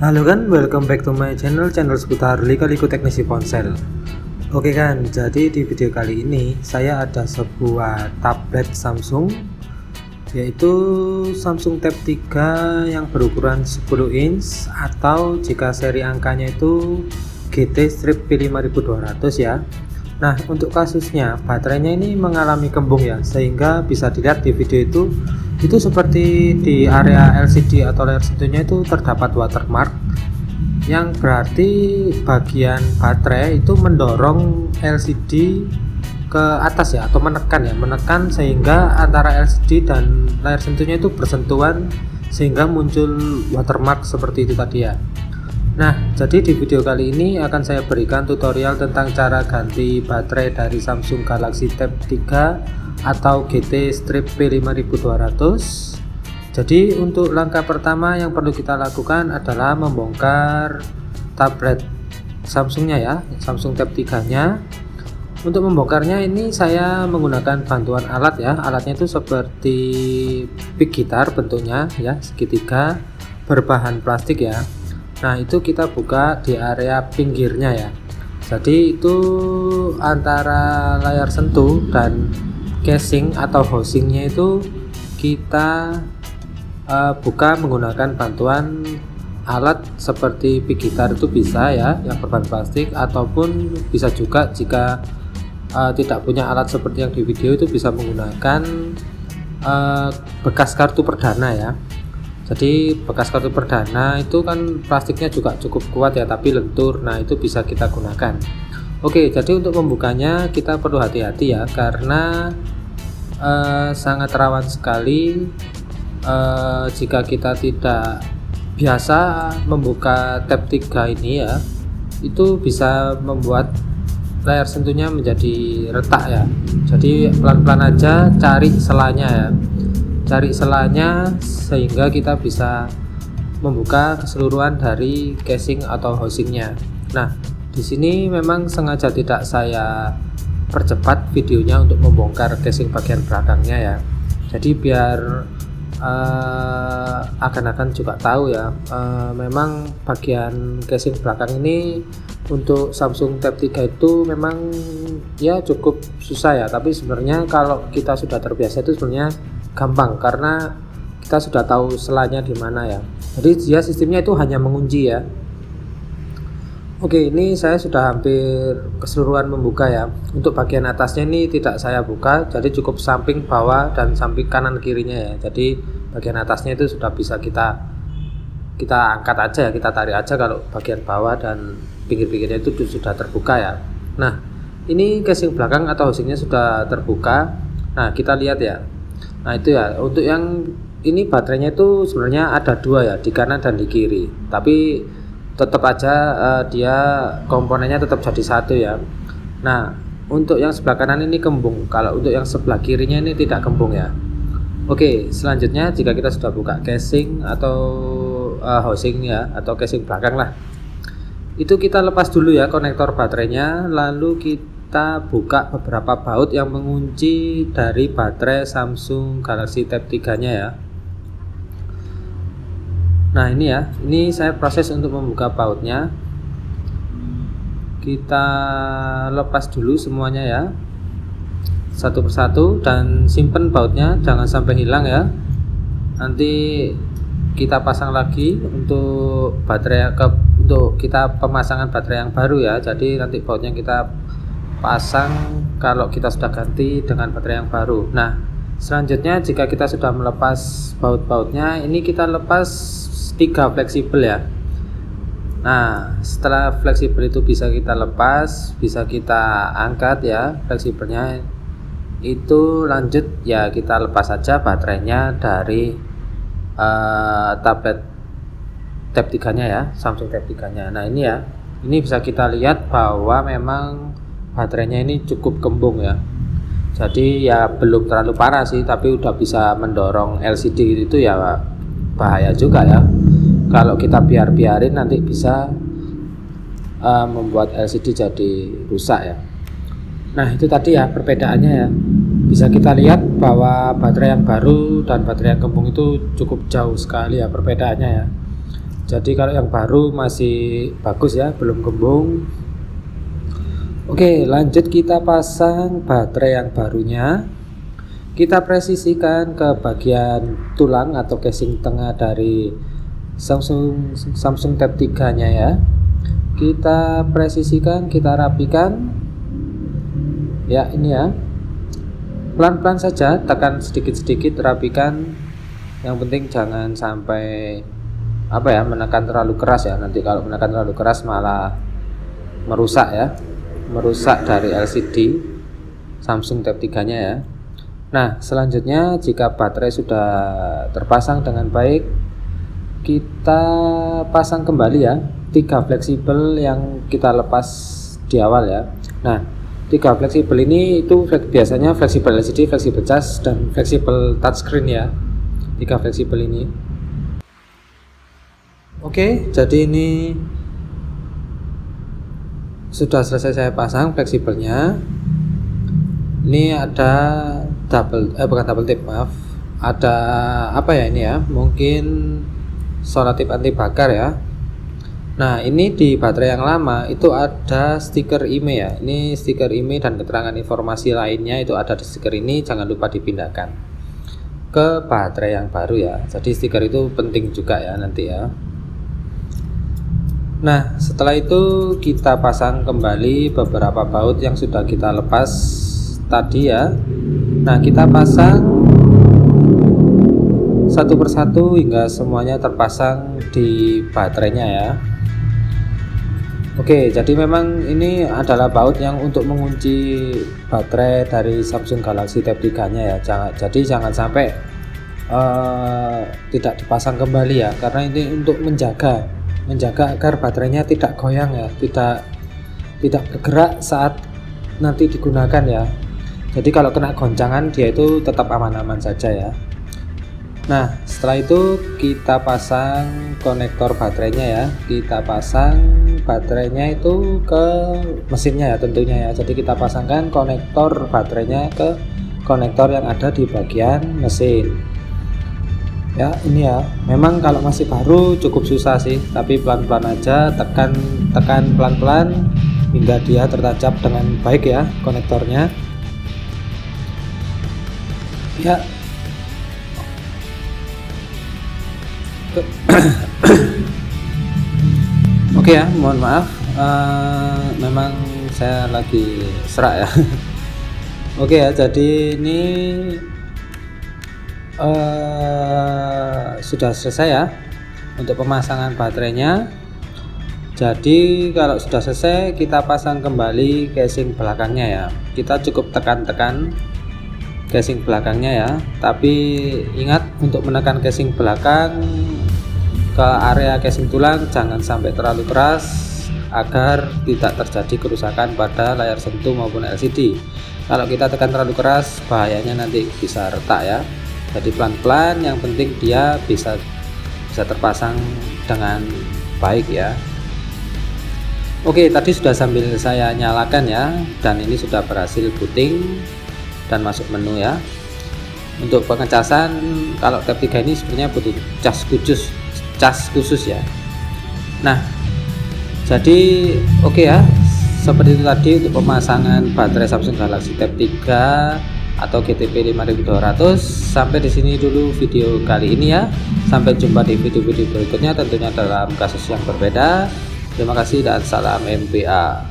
Halo kan, welcome back to my channel seputar liku-liku teknisi ponsel. Oke kan, jadi di video kali ini saya ada sebuah tablet Samsung, yaitu Samsung Tab 3 yang berukuran 10 inch atau jika seri angkanya itu GT-P5200 ya. Nah, untuk kasusnya baterainya ini mengalami kembung ya, sehingga bisa dilihat di video itu seperti di area LCD atau layar sentuhnya itu terdapat watermark, yang berarti bagian baterai itu mendorong LCD ke atas ya, atau menekan sehingga antara LCD dan layar sentuhnya itu bersentuhan sehingga muncul watermark seperti itu tadi ya. Nah, jadi di video kali ini akan saya berikan tutorial tentang cara ganti baterai dari Samsung Galaxy Tab 3 atau GT-P5200. Jadi untuk langkah pertama yang perlu kita lakukan adalah membongkar tablet Samsungnya ya, Samsung Tab 3 nya. Untuk membongkarnya ini saya menggunakan bantuan alat ya. Alatnya itu seperti pick gitar bentuknya ya, segitiga berbahan plastik ya. Nah, itu kita buka di area pinggirnya ya. Jadi itu antara layar sentuh dan casing atau housingnya itu kita buka menggunakan bantuan alat seperti pick gitar itu bisa ya, yang berbahan plastik, ataupun bisa juga jika tidak punya alat seperti yang di video itu bisa menggunakan bekas kartu perdana ya. Jadi bekas kartu perdana itu kan plastiknya juga cukup kuat ya, tapi lentur. Nah, itu bisa kita gunakan. Oke, jadi untuk membukanya kita perlu hati-hati ya, karena sangat rawan sekali jika kita tidak biasa membuka tab 3 ini ya, itu bisa membuat layar sentuhnya menjadi retak ya. Jadi pelan-pelan aja cari selanya ya, cari selanya sehingga kita bisa membuka keseluruhan dari casing atau housingnya. Nah, di sini memang sengaja tidak saya percepat videonya untuk membongkar casing bagian belakangnya ya. Jadi biar akan juga tahu ya, memang bagian casing belakang ini untuk Samsung Tab 3 itu memang ya cukup susah ya, tapi sebenarnya kalau kita sudah terbiasa itu sebenarnya gampang karena kita sudah tahu selanya di mana ya. Jadi dia sistemnya itu hanya mengunci ya. Oke, ini saya sudah hampir keseluruhan membuka ya. Untuk bagian atasnya ini tidak saya buka, jadi cukup samping bawah dan samping kanan kirinya ya. Jadi bagian atasnya itu sudah bisa kita angkat aja ya, kita tarik aja kalau bagian bawah dan pinggir-pinggirnya itu sudah terbuka ya. Nah, ini casing belakang atau housingnya sudah terbuka. Nah, kita lihat ya. Nah, itu ya, untuk yang ini baterainya itu sebenarnya ada dua ya, di kanan dan di kiri, tapi tetap aja dia komponennya tetap jadi satu ya. Nah, untuk yang sebelah kanan ini kembung, kalau untuk yang sebelah kirinya ini tidak kembung ya. Oke, selanjutnya jika kita sudah buka casing atau housing ya, atau casing belakang lah, itu kita lepas dulu ya konektor baterainya, lalu kita buka beberapa baut yang mengunci dari baterai Samsung Galaxy Tab 3 nya ya. Nah, ini ya, ini saya proses untuk membuka bautnya. Kita lepas dulu semuanya ya, satu persatu, dan simpen bautnya jangan sampai hilang ya. Nanti kita pasang lagi untuk baterai untuk kita pemasangan baterai yang baru ya. Jadi nanti bautnya kita pasang kalau kita sudah ganti dengan baterai yang baru. Nah, selanjutnya jika kita sudah melepas baut-bautnya, ini kita lepas 3 fleksibel ya. Nah, setelah fleksibel itu bisa kita lepas, bisa kita angkat ya fleksibelnya. Itu lanjut ya, kita lepas saja baterainya dari tablet Tab 3 nya ya, Samsung Tab 3 nya. Nah, ini ya, ini bisa kita lihat bahwa memang baterainya ini cukup kembung ya. Jadi ya belum terlalu parah sih, tapi udah bisa mendorong LCD itu ya, bahaya juga ya. Kalau kita biarin nanti bisa membuat LCD jadi rusak ya. Nah, itu tadi ya perbedaannya ya. Bisa kita lihat bahwa baterai yang baru dan baterai yang kembung itu cukup jauh sekali ya perbedaannya ya. Jadi kalau yang baru masih bagus ya, belum gembung. Oke, lanjut kita pasang baterai yang barunya. Kita presisikan ke bagian tulang atau casing tengah dari Samsung Tab 3 nya ya. Kita presisikan, kita rapikan ya, ini ya, pelan-pelan saja, tekan sedikit-sedikit, rapikan. Yang penting jangan sampai menekan terlalu keras ya, nanti kalau menekan terlalu keras malah merusak ya, merusak dari LCD Samsung Tab 3 nya ya. Nah, selanjutnya jika baterai sudah terpasang dengan baik, kita pasang kembali ya 3 fleksibel yang kita lepas di awal ya. Nah, 3 fleksibel ini itu biasanya fleksibel LCD, fleksibel cas, dan fleksibel touchscreen ya. 3 fleksibel ini. Oke, jadi ini sudah selesai saya pasang fleksibelnya. Ini ada bukan double tip, maaf. Ada apa ya ini ya? Mungkin selotip anti bakar ya. Nah, ini di baterai yang lama itu ada stiker IMEI ya. Ini stiker IMEI dan keterangan informasi lainnya itu ada di stiker ini, jangan lupa dipindahkan ke baterai yang baru ya. Jadi stiker itu penting juga ya nanti ya. Nah, setelah itu kita pasang kembali beberapa baut yang sudah kita lepas tadi ya. Nah, kita pasang satu persatu hingga semuanya terpasang di baterainya ya. Oke, jadi memang ini adalah baut yang untuk mengunci baterai dari Samsung Galaxy Tab 3 nya ya. Jadi jangan sampai tidak dipasang kembali ya, karena ini untuk menjaga agar baterainya tidak goyang ya, tidak bergerak saat nanti digunakan ya. Jadi kalau kena goncangan dia itu tetap aman-aman saja ya. Nah, setelah itu kita pasang konektor baterainya ya. Kita pasang baterainya itu ke mesinnya ya tentunya ya. Jadi kita pasangkan konektor baterainya ke konektor yang ada di bagian mesin. Ya, ini ya. Memang kalau masih baru cukup susah sih, tapi pelan-pelan aja, tekan pelan-pelan hingga dia tertancap dengan baik ya konektornya. Ya. Oke ya, mohon maaf, memang saya lagi serak ya. Oke ya, jadi ini sudah selesai ya untuk pemasangan baterainya. Jadi kalau sudah selesai, kita pasang kembali casing belakangnya ya. Kita cukup tekan-tekan casing belakangnya ya, tapi ingat untuk menekan casing belakang ke area casing tulang jangan sampai terlalu keras agar tidak terjadi kerusakan pada layar sentuh maupun LCD. Kalau kita tekan terlalu keras, bahayanya nanti bisa retak ya. Jadi pelan-pelan, yang penting dia bisa terpasang dengan baik ya. Oke, tadi sudah sambil saya nyalakan ya, dan ini sudah berhasil booting dan masuk menu ya. Untuk pengecasan, kalau Tab 3 ini sebenarnya butuh cas khusus ya. Nah, jadi oke ya, seperti itu tadi untuk pemasangan baterai Samsung Galaxy Tab 3 atau GTP 5200. Sampai di sini dulu video kali ini ya. Sampai jumpa di video-video berikutnya, tentunya dalam kasus yang berbeda. Terima kasih dan salam MPA.